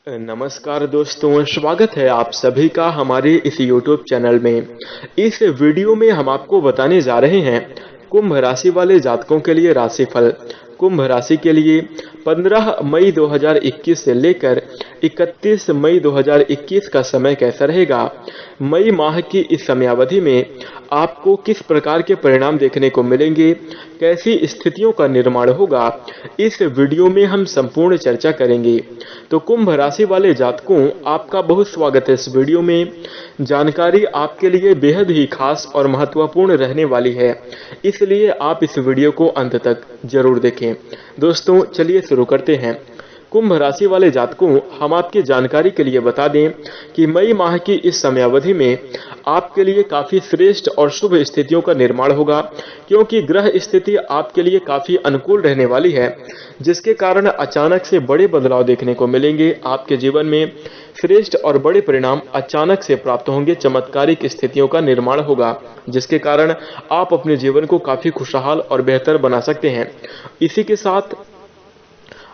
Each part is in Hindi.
नमस्कार दोस्तों, स्वागत है आप सभी का हमारे इस YouTube चैनल में। इस वीडियो में हम आपको बताने जा रहे हैं कुंभ राशि वाले जातकों के लिए राशिफल। कुंभ राशि के लिए 15 मई 2021 से लेकर 31 मई 2021 का समय कैसा रहेगा। मई माह की इस समयावधि में आपको किस प्रकार के परिणाम देखने को मिलेंगे, कैसी स्थितियों का निर्माण होगा, इस वीडियो में हम संपूर्ण चर्चा करेंगे। तो कुंभ राशि वाले जातकों, आपका बहुत स्वागत है इस वीडियो में। जानकारी आपके लिए बेहद ही खास और महत्वपूर्ण रहने वाली है, इसलिए आप इस वीडियो को अंत तक जरूर देखें। दोस्तों चलिए शुरू करते हैं। कुंभ राशि वाले जातकों, हम आपकी जानकारी के लिए बता दें कि मई माह की इस समयावधि में आपके लिए काफी श्रेष्ठ और शुभ स्थितियों का निर्माण होगा, क्योंकि ग्रह स्थिति आपके लिए काफी अनुकूल रहने वाली है, जिसके कारण अचानक से बड़े बदलाव देखने को मिलेंगे। आपके जीवन में श्रेष्ठ और बड़े परिणाम अचानक से प्राप्त होंगे। चमत्कारिक स्थितियों का निर्माण होगा, जिसके कारण आप अपने जीवन को काफी खुशहाल और बेहतर बना सकते हैं। इसी के साथ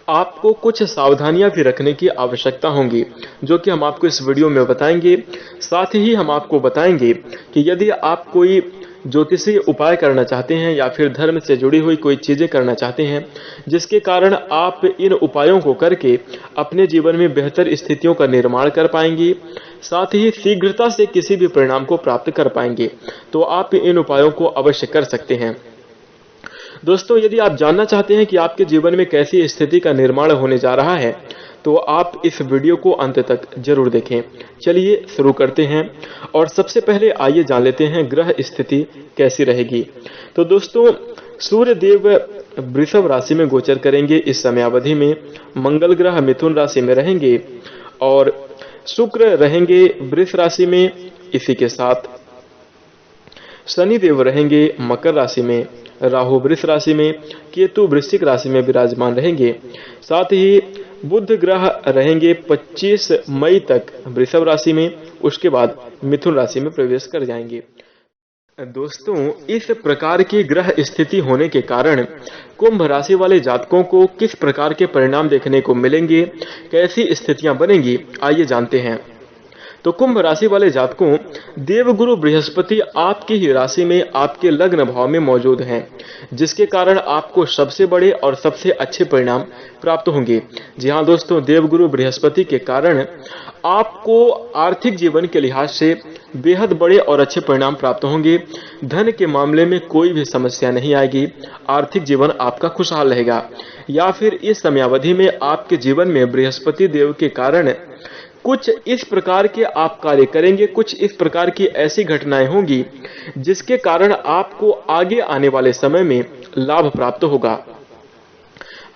आपको कुछ सावधानियां भी रखने की आवश्यकता होगी, जो कि हम आपको इस वीडियो में बताएंगे। साथ ही हम आपको बताएंगे कि यदि आप कोई ज्योतिषीय उपाय करना चाहते हैं या फिर धर्म से जुड़ी हुई कोई चीजें करना चाहते हैं, जिसके कारण आप इन उपायों को करके अपने जीवन में बेहतर स्थितियों का निर्माण कर पाएंगे, साथ ही शीघ्रता से किसी भी परिणाम को प्राप्त कर पाएंगे, तो आप इन उपायों को अवश्य कर सकते हैं। दोस्तों, यदि आप जानना चाहते हैं कि आपके जीवन में कैसी स्थिति का निर्माण होने जा रहा है, तो आप इस वीडियो को अंत तक जरूर देखें। चलिए शुरू करते हैं और सबसे पहले आइए जान लेते हैं ग्रह स्थिति कैसी रहेगी। तो दोस्तों, सूर्य देव वृषभ राशि में गोचर करेंगे इस समयावधि में। मंगल ग्रह मिथुन राशि में रहेंगे और शुक्र रहेंगे वृष राशि में। इसी के साथ शनि देव रहेंगे मकर राशि में, राहु वृष राशि में, केतु वृश्चिक राशि में विराजमान रहेंगे। साथ ही बुध ग्रह रहेंगे 25 मई तक वृषभ राशि में, उसके बाद मिथुन राशि में प्रवेश कर जाएंगे। दोस्तों, इस प्रकार की ग्रह स्थिति होने के कारण कुंभ राशि वाले जातकों को किस प्रकार के परिणाम देखने को मिलेंगे, कैसी स्थितियां बनेंगी, आइए जानते हैं। तो कुंभ राशि वाले जातकों, देवगुरु बृहस्पति आपकी ही राशि में आपके लग्न भाव में मौजूद हैं, जिसके कारण आपको सबसे बड़े और सबसे अच्छे परिणाम प्राप्त होंगे। जी हाँ दोस्तों, देवगुरु बृहस्पति के कारण आपको आर्थिक जीवन के लिहाज से बेहद बड़े और अच्छे परिणाम प्राप्त होंगे। धन के मामले में कोई भी समस्या नहीं आएगी, आर्थिक जीवन आपका खुशहाल रहेगा। या फिर इस समयावधि में आपके जीवन में बृहस्पति देव के कारण कुछ इस प्रकार के आप कार्य करेंगे, कुछ इस प्रकार की ऐसी घटनाएं होंगी जिसके कारण आपको आगे आने वाले समय में लाभ प्राप्त होगा।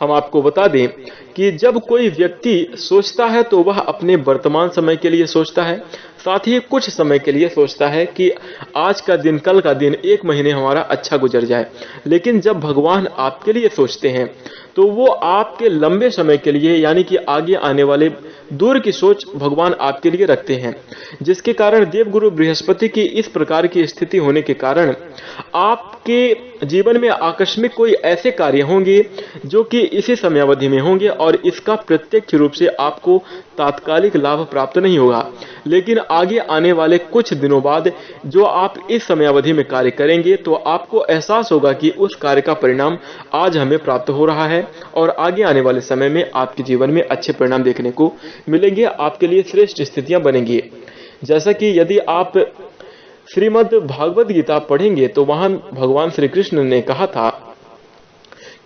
हम आपको बता दें कि जब कोई व्यक्ति सोचता है तो वह अपने वर्तमान समय के लिए सोचता है, साथ ही कुछ समय के लिए सोचता है कि आज का दिन, कल का दिन, एक महीने हमारा अच्छा गुजर जाए। लेकिन जब भगवान आपके लिए सोचते हैं तो वो आपके लंबे समय के लिए, यानी कि आगे आने वाले दूर की सोच भगवान आपके लिए रखते हैं, जिसके कारण देवगुरु बृहस्पति की इस प्रकार की स्थिति होने के कारण आपके जीवन में आकस्मिक कोई ऐसे कार्य होंगे जो कि इसी समयावधि में होंगे और इसका प्रत्यक्ष रूप से आपको तात्कालिक लाभ प्राप्त नहीं होगा। लेकिन आगे आने वाले कुछ दिनों बाद जो आप इस समयावधि में कार्य करेंगे तो आपको एहसास होगा कि उस कार्य का परिणाम आज हमें प्राप्त हो रहा है और आगे आने वाले समय में आपके जीवन में अच्छे परिणाम देखने को मिलेंगे, आपके लिए श्रेष्ठ स्थितियां बनेंगी। जैसा कि यदि आप श्रीमद् भागवत गीता पढ़ेंगे तो वहां भगवान श्री कृष्ण ने कहा था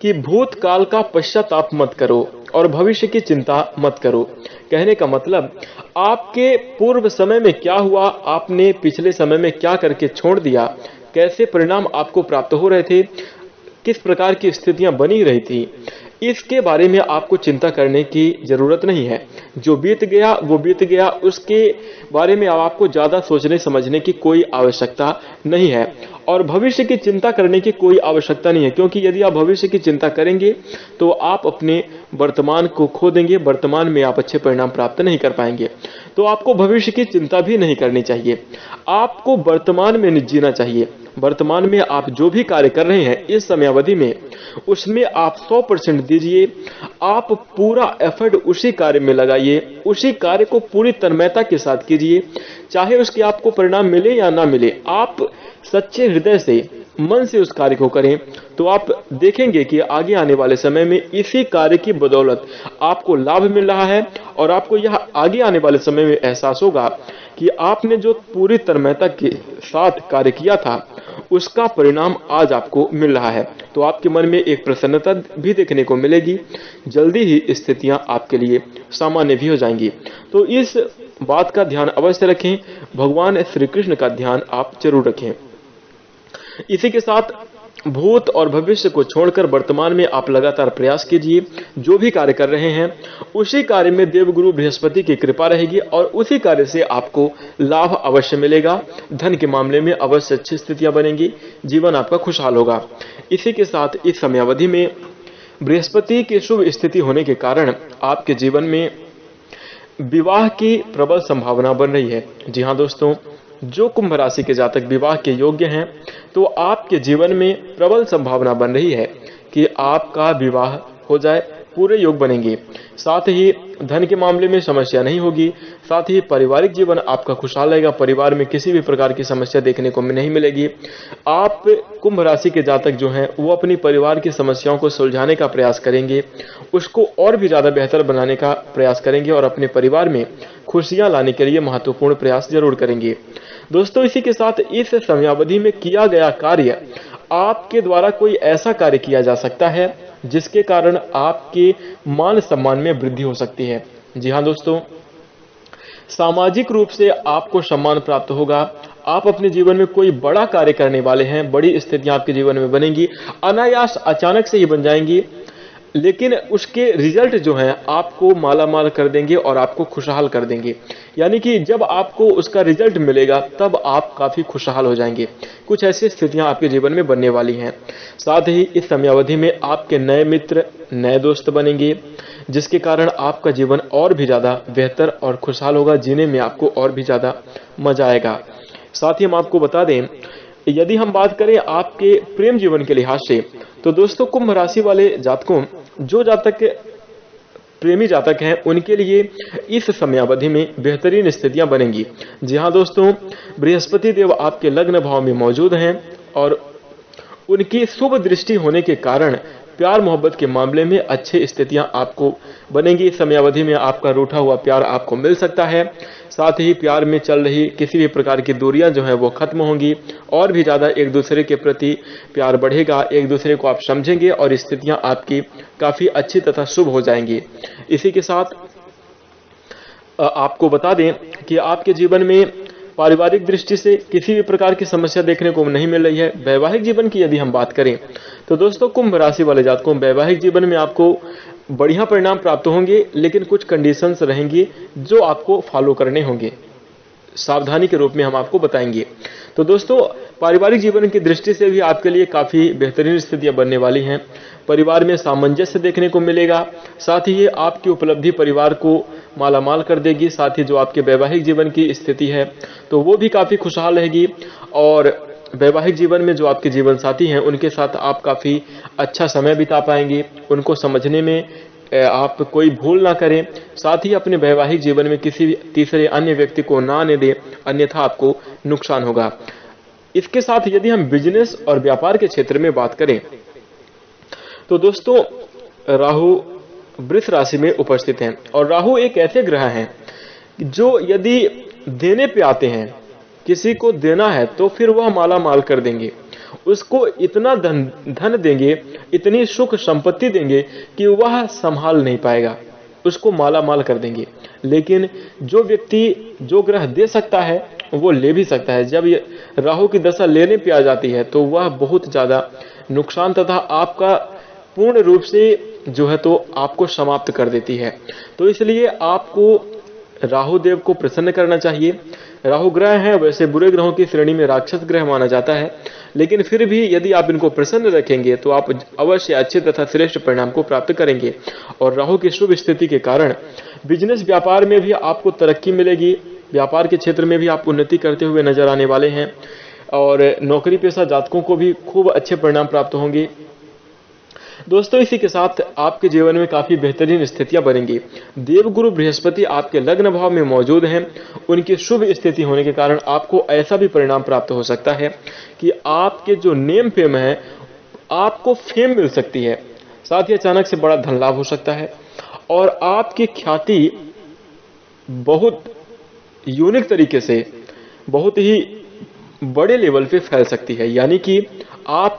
कि भूतकाल का पश्चाताप मत करो और भविष्य की चिंता मत करो। कहने का मतलब, आपके पूर्व समय में क्या हुआ, आपने पिछले समय में क्या करके छोड़ दिया, कैसे परिणाम आपको प्राप्त हो रहे थे, किस प्रकार की स्थितियां बनी रही थी, इसके बारे में आपको चिंता करने की जरूरत नहीं है। जो बीत गया वो बीत गया, उसके बारे में आपको ज्यादा सोचने समझने की कोई आवश्यकता नहीं है और भविष्य की चिंता करने की कोई आवश्यकता नहीं है, क्योंकि यदि आप भविष्य की चिंता करेंगे तो आप अपने वर्तमान को खो देंगे, वर्तमान में आप अच्छे परिणाम प्राप्त नहीं कर पाएंगे। तो आपको भविष्य की चिंता भी नहीं करनी चाहिए, आपको वर्तमान में जीना चाहिए। वर्तमान में आप जो भी कार्य कर रहे हैं इस समयावधि में, उसमें आप 100% दीजिए। आप पूरा एफर्ट उसी कार्य में लगाइए, उसी कार्य को पूरी तन्मयता के साथ कीजिए, चाहे उसके आपको परिणाम मिले या ना मिले। आप सच्चे हृदय से, मन से उस कार्य को करें, तो आप देखेंगे कि आगे आने वाले समय में इसी कार्य की बदौलत आपको लाभ मिल रहा है, और आपको यह आगे आने वाले समय में एहसास होगा कि आपने जो पूरी तन्मयता के साथ कार्य किया था उसका परिणाम आज आपको मिल रहा है। तो आपके मन में एक प्रसन्नता भी देखने को मिलेगी, जल्दी ही स्थितियां आपके लिए सामान्य भी हो जाएंगी। तो इस बात का ध्यान अवश्य रखें, भगवान श्री कृष्ण का ध्यान आप जरूर रखें। इसी के साथ भूत और भविष्य को छोड़कर वर्तमान में आप लगातार प्रयास कीजिए। जो भी कार्य कर रहे हैं उसी कार्य में देवगुरु बृहस्पति की कृपा रहेगी और उसी कार्य से आपको लाभ अवश्य मिलेगा। धन के मामले में अवश्य अच्छी स्थितियां बनेंगी, जीवन आपका खुशहाल होगा। इसी के साथ इस समयावधि में बृहस्पति की शुभ स्थिति होने के कारण आपके जीवन में विवाह की प्रबल संभावना बन रही है। जी हाँ दोस्तों, जो कुंभ राशि के जातक विवाह के योग्य हैं, तो आपके जीवन में प्रबल संभावना बन रही है कि आपका विवाह हो जाए, पूरे योग बनेंगे। साथ ही धन के मामले में समस्या नहीं होगी, साथ ही पारिवारिक जीवन आपका खुशहाल रहेगा। परिवार में किसी भी प्रकार की समस्या देखने को नहीं मिलेगी। आप कुंभ राशि के जातक जो हैं वो अपनी परिवार की समस्याओं को सुलझाने का प्रयास करेंगे, उसको और भी ज़्यादा बेहतर बनाने का प्रयास करेंगे और अपने परिवार में खुशियां लाने के लिए महत्वपूर्ण प्रयास जरूर करेंगे। दोस्तों, इसी के साथ इस समयावधि में किया गया कार्य, आपके द्वारा कोई ऐसा कार्य किया जा सकता है जिसके कारण आपके मान सम्मान में वृद्धि हो सकती है। जी हाँ दोस्तों, सामाजिक रूप से आपको सम्मान प्राप्त होगा। आप अपने जीवन में कोई बड़ा कार्य करने वाले हैं, बड़ी स्थितियां आपके जीवन में बनेंगी, अनायास अचानक से ही बन जाएंगी, लेकिन उसके रिजल्ट जो हैं आपको मालामाल कर देंगे और आपको खुशहाल कर देंगे। यानी कि जब आपको उसका रिजल्ट मिलेगा तब आप काफ़ी खुशहाल हो जाएंगे। कुछ ऐसी स्थितियां आपके जीवन में बनने वाली हैं। साथ ही इस समयावधि में आपके नए मित्र, नए दोस्त बनेंगे, जिसके कारण आपका जीवन और भी ज़्यादा बेहतर और खुशहाल होगा, जीने में आपको और भी ज़्यादा मजा आएगा। साथ ही हम आपको बता दें, यदि हम बात करें आपके प्रेम जीवन के लिहाज से, तो दोस्तों कुंभ राशि वाले जातकों, जो जातक प्रेमी जातक हैं, उनके लिए इस समयावधि में बेहतरीन स्थितियां बनेंगी। जी हाँ दोस्तों, बृहस्पति देव आपके लग्न भाव में मौजूद हैं और उनकी शुभ दृष्टि होने के कारण प्यार मोहब्बत के मामले में अच्छी स्थितियां आपको बनेंगी। इस समयावधि में आपका रूठा हुआ प्यार आपको मिल सकता है। साथ ही प्यार में चल रही किसी भी प्रकार की दूरियां जो है वो खत्म होंगी और भी ज़्यादा एक दूसरे के प्रति प्यार बढ़ेगा, एक दूसरे को आप समझेंगे और स्थितियां आपकी काफ़ी अच्छी तथा शुभ हो जाएंगी। इसी के साथ आपको बता दें कि आपके जीवन में पारिवारिक दृष्टि से किसी भी प्रकार की समस्या देखने को नहीं मिल रही है। वैवाहिक जीवन की यदि हम बात करें, तो दोस्तों कुंभ राशि वाले जातकों, वैवाहिक जीवन में आपको बढ़िया परिणाम प्राप्त होंगे, लेकिन कुछ कंडीशंस रहेंगी जो आपको फॉलो करने होंगे, सावधानी के रूप में हम आपको बताएंगे। तो दोस्तों, पारिवारिक जीवन की दृष्टि से भी आपके लिए काफ़ी बेहतरीन स्थितियां बनने वाली हैं। परिवार में सामंजस्य देखने को मिलेगा, साथ ही ये आपकी उपलब्धि परिवार को मालामाल कर देगी। साथ ही जो आपके वैवाहिक जीवन की स्थिति है तो वो भी काफ़ी खुशहाल रहेगी और वैवाहिक जीवन में जो आपके जीवन साथी हैं उनके साथ आप काफ़ी अच्छा समय बिता पाएंगे। उनको समझने में आप कोई भूल ना करें। साथ ही अपने वैवाहिक जीवन में किसी भी तीसरे अन्य व्यक्ति को ना आने दें, अन्यथा आपको नुकसान होगा। इसके साथ यदि हम बिजनेस और व्यापार के क्षेत्र में बात करें, तो दोस्तों राहु वृष राशि में उपस्थित हैं और राहु एक ऐसे ग्रह हैं जो यदि देने पे आते हैं, किसी को देना है तो फिर वह माला माल कर देंगे, उसको इतना धन देंगे, इतनी सुख संपत्ति देंगे कि वह संभाल नहीं पाएगा, उसको माला माल कर देंगे। लेकिन जो व्यक्ति, जो ग्रह दे सकता है वो ले भी सकता है। जब ये राहु की दशा लेने पे आ जाती है तो वह बहुत ज़्यादा नुकसान तथा आपका पूर्ण रूप से जो है तो आपको समाप्त कर देती है। तो इसलिए आपको राहु देव को प्रसन्न करना चाहिए। राहु ग्रह है, वैसे बुरे ग्रहों की श्रेणी में राक्षस ग्रह माना जाता है, लेकिन फिर भी यदि आप इनको प्रसन्न रखेंगे तो आप अवश्य अच्छे तथा श्रेष्ठ परिणाम को प्राप्त करेंगे। और राहु की शुभ स्थिति के कारण बिजनेस व्यापार में भी आपको तरक्की मिलेगी, व्यापार के क्षेत्र में भी आप उन्नति करते हुए नजर आने वाले हैं। और नौकरी पेशा जातकों को भी खूब अच्छे परिणाम प्राप्त होंगे। दोस्तों, इसी के साथ आपके जीवन में काफी बेहतरीन स्थितियां बनेंगी। देवगुरु बृहस्पति आपके लग्न भाव में मौजूद हैं। उनकी शुभ स्थिति होने के कारण आपको ऐसा भी परिणाम प्राप्त हो सकता है कि आपके जो नेम फेम है, आपको फेम मिल सकती है। साथ ही अचानक से बड़ा धन लाभ हो सकता है और आपकी ख्याति बहुत यूनिक तरीके से, बहुत ही बड़े लेवल पे फैल सकती है। यानी कि आप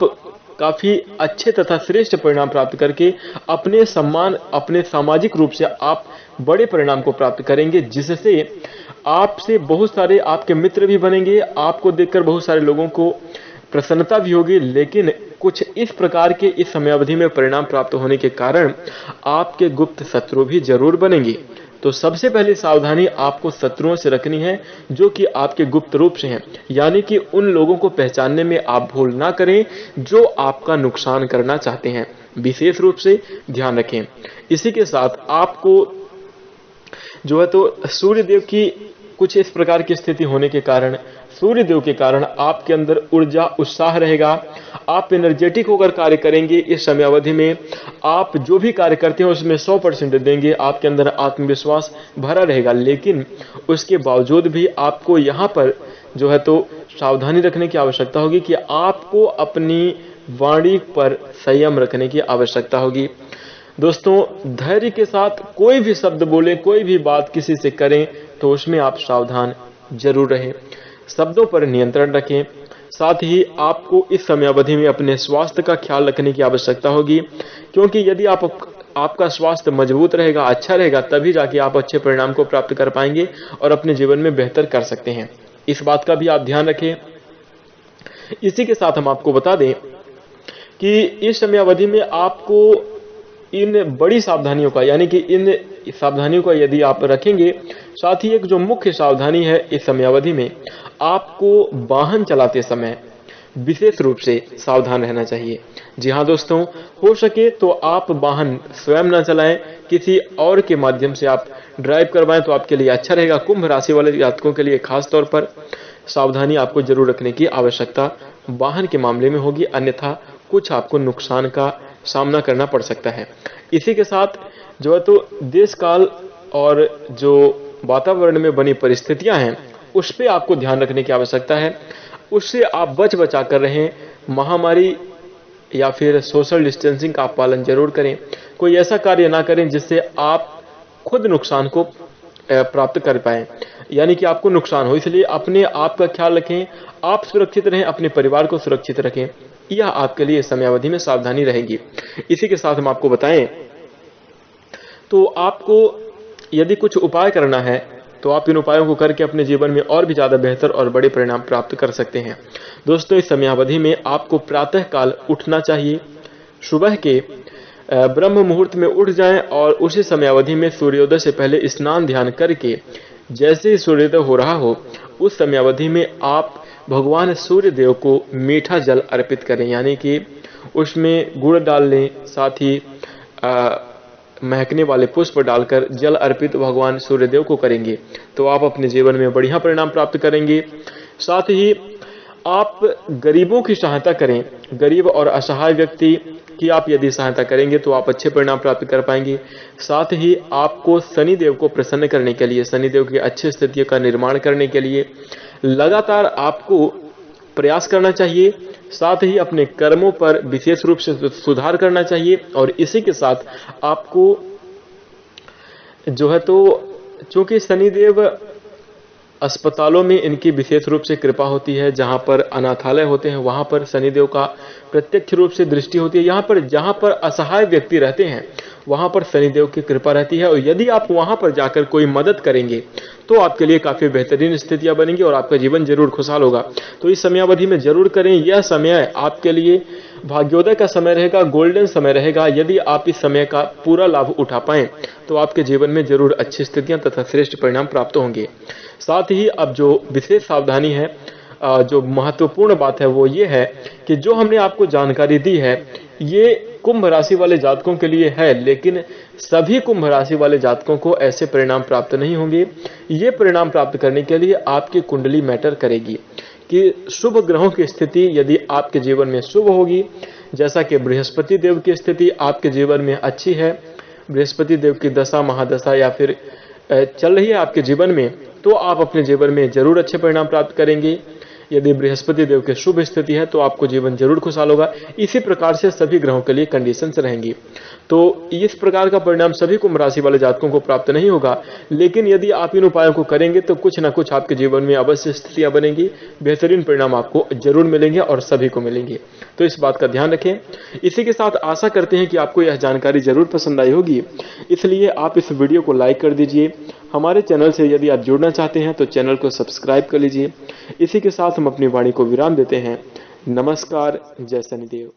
काफी अच्छे तथा श्रेष्ठ परिणाम प्राप्त करके अपने सम्मान, अपने सामाजिक रूप से आप बड़े परिणाम को प्राप्त करेंगे, जिससे आपसे बहुत सारे आपके मित्र भी बनेंगे। आपको देखकर बहुत सारे लोगों को प्रसन्नता भी होगी। लेकिन कुछ इस प्रकार के इस समयावधि में परिणाम प्राप्त होने के कारण आपके गुप्त शत्रु भी जरूर बनेंगे। तो सबसे पहले सावधानी आपको शत्रुओं से रखनी है जो कि आपके गुप्त रूप से हैं। यानी कि उन लोगों को पहचानने में आप भूल ना करें जो आपका नुकसान करना चाहते हैं, विशेष रूप से ध्यान रखें। इसी के साथ आपको जो है तो सूर्यदेव की कुछ इस प्रकार की स्थिति होने के कारण, सूर्यदेव के कारण आपके अंदर ऊर्जा, उत्साह रहेगा। आप एनर्जेटिक होकर कार्य करेंगे। इस समयावधि में आप जो भी कार्य करते हैं उसमें 100% देंगे। आपके अंदर आत्मविश्वास भरा रहेगा। लेकिन उसके बावजूद भी आपको यहाँ पर जो है तो सावधानी रखने की आवश्यकता होगी कि आपको अपनी वाणी पर संयम रखने की आवश्यकता होगी। दोस्तों, धैर्य के साथ कोई भी शब्द बोले, कोई भी बात किसी से करें तो उसमें आप सावधान जरूर रहें। शब्दों पर नियंत्रण रखें। साथ ही आपको इस समयावधि में अपने स्वास्थ्य का ख्याल रखने की आवश्यकता होगी, क्योंकि यदि आपका स्वास्थ्य मजबूत रहेगा, अच्छा रहेगा, तभी जाके आप अच्छे परिणाम को प्राप्त कर पाएंगे और अपने जीवन में बेहतर कर सकते हैं। इस बात का भी आप ध्यान रखें। इसी के साथ हम आपको बता दें कि इस समयावधि में आपको इन बड़ी सावधानियों का, यानी कि इन सावधानियों का यदि आप रखेंगे, साथ ही एक जो मुख्य सावधानी है इस समयावधि में, आपको वाहन चलाते समय विशेष रूप से सावधान रहना चाहिए। जी हाँ दोस्तों, हो सके तो आप वाहन स्वयं न चलाएं, किसी और के माध्यम से आप ड्राइव करवाएं तो आपके लिए अच्छा रहेगा। कुंभ राशि वाले जातकों के लिए खास तौर पर सावधानी आपको जरूर रखने की आवश्यकता वाहन के मामले में होगी, अन्यथा कुछ आपको नुकसान का सामना करना पड़ सकता है। इसी के साथ जो है तो देश काल और जो वातावरण में बनी परिस्थितियां हैं उस पे आपको ध्यान रखने की आवश्यकता है। उससे आप बचा कर रहें। महामारी या फिर सोशल डिस्टेंसिंग का आप पालन जरूर करें। कोई ऐसा कार्य ना करें जिससे आप खुद नुकसान को प्राप्त कर पाएं, यानी कि आपको नुकसान हो। इसलिए अपने आप का ख्याल रखें, आप सुरक्षित रहें, अपने परिवार को सुरक्षित रखें। यह आपके लिए समयावधि में सावधानी रहेगी। इसी के साथ हम आपको बताएं तो आपको यदि कुछ उपाय करना है तो आप इन उपायों को करके अपने जीवन में और भी ज्यादा बेहतर और बड़े परिणाम प्राप्त कर सकते हैं। दोस्तों, इस समयावधि में आपको प्रातः काल उठना चाहिए। सुबह के ब्रह्म मुहूर्त में उठ जाएं और उसी समयावधि में सूर्योदय से पहले स्नान ध्यान करके जैसे ही सूर्योदय हो रहा हो उस समयावधि में आप भगवान सूर्य देव को मीठा जल अर्पित करें, यानी कि उसमें गुड़ डाल लें। साथ ही महकने वाले पुष्प डालकर जल अर्पित भगवान सूर्यदेव को करेंगे तो आप अपने जीवन में बढ़िया परिणाम प्राप्त करेंगे। साथ ही आप गरीबों की सहायता करें। गरीब और असहाय व्यक्ति की आप यदि सहायता करेंगे तो आप अच्छे परिणाम प्राप्त कर पाएंगे। साथ ही आपको शनिदेव को प्रसन्न करने के लिए, शनिदेव की अच्छी स्थितियों का निर्माण करने के लिए लगातार आपको प्रयास करना चाहिए। साथ ही अपने कर्मों पर विशेष रूप से सुधार करना चाहिए। और इसी के साथ आपको जो है तो चूंकि शनिदेव अस्पतालों में इनकी विशेष रूप से कृपा होती है, जहां पर अनाथालय होते हैं वहां पर शनिदेव का प्रत्यक्ष रूप से दृष्टि होती है। यहाँ पर जहां पर असहाय व्यक्ति रहते हैं वहां पर शनिदेव की कृपा रहती है। और यदि आप वहां पर जाकर कोई मदद करेंगे तो आपके लिए काफी बेहतरीन स्थितियां बनेंगी और आपका जीवन जरूर खुशहाल होगा। तो इस समयावधि में जरूर करें। यह समय आपके लिए भाग्योदय का समय रहेगा, गोल्डन समय रहेगा। यदि आप इस समय का पूरा लाभ उठा पाएं तो आपके जीवन में जरूर अच्छी स्थितियां तथा श्रेष्ठ परिणाम प्राप्त होंगे। साथ ही अब जो विशेष सावधानी है, जो महत्वपूर्ण बात है वो ये है कि जो हमने आपको जानकारी दी है ये कुंभ राशि वाले जातकों के लिए है, लेकिन सभी कुंभ राशि वाले जातकों को ऐसे परिणाम प्राप्त नहीं होंगे। ये परिणाम प्राप्त करने के लिए आपकी कुंडली मैटर करेगी कि शुभ ग्रहों की स्थिति यदि आपके जीवन में शुभ होगी, जैसा कि बृहस्पति देव की स्थिति आपके जीवन में अच्छी है, बृहस्पति देव की दशा महादशा या फिर चल रही है आपके जीवन में, तो आप अपने जीवन में जरूर अच्छे परिणाम प्राप्त करेंगे। यदि बृहस्पति देव की शुभ स्थिति है तो आपको जीवन जरूर खुशहाल होगा। इसी प्रकार से सभी ग्रहों के लिए कंडीशंस रहेंगी। तो इस प्रकार का परिणाम सभी कुंभ राशि वाले जातकों को प्राप्त नहीं होगा, लेकिन यदि आप इन उपायों को करेंगे तो कुछ ना कुछ आपके जीवन में अवश्य स्थितियां बनेंगी, बेहतरीन परिणाम आपको जरूर मिलेंगे और सभी को मिलेंगे। तो इस बात का ध्यान रखें। इसी के साथ आशा करते हैं कि आपको यह जानकारी जरूर पसंद आई होगी, इसलिए आप इस वीडियो को लाइक कर दीजिए। हमारे चैनल से यदि आप जुड़ना चाहते हैं तो चैनल को सब्सक्राइब कर लीजिए। इसी के साथ हम अपनी वाणी को विराम देते हैं। नमस्कार, जय शनिदेव।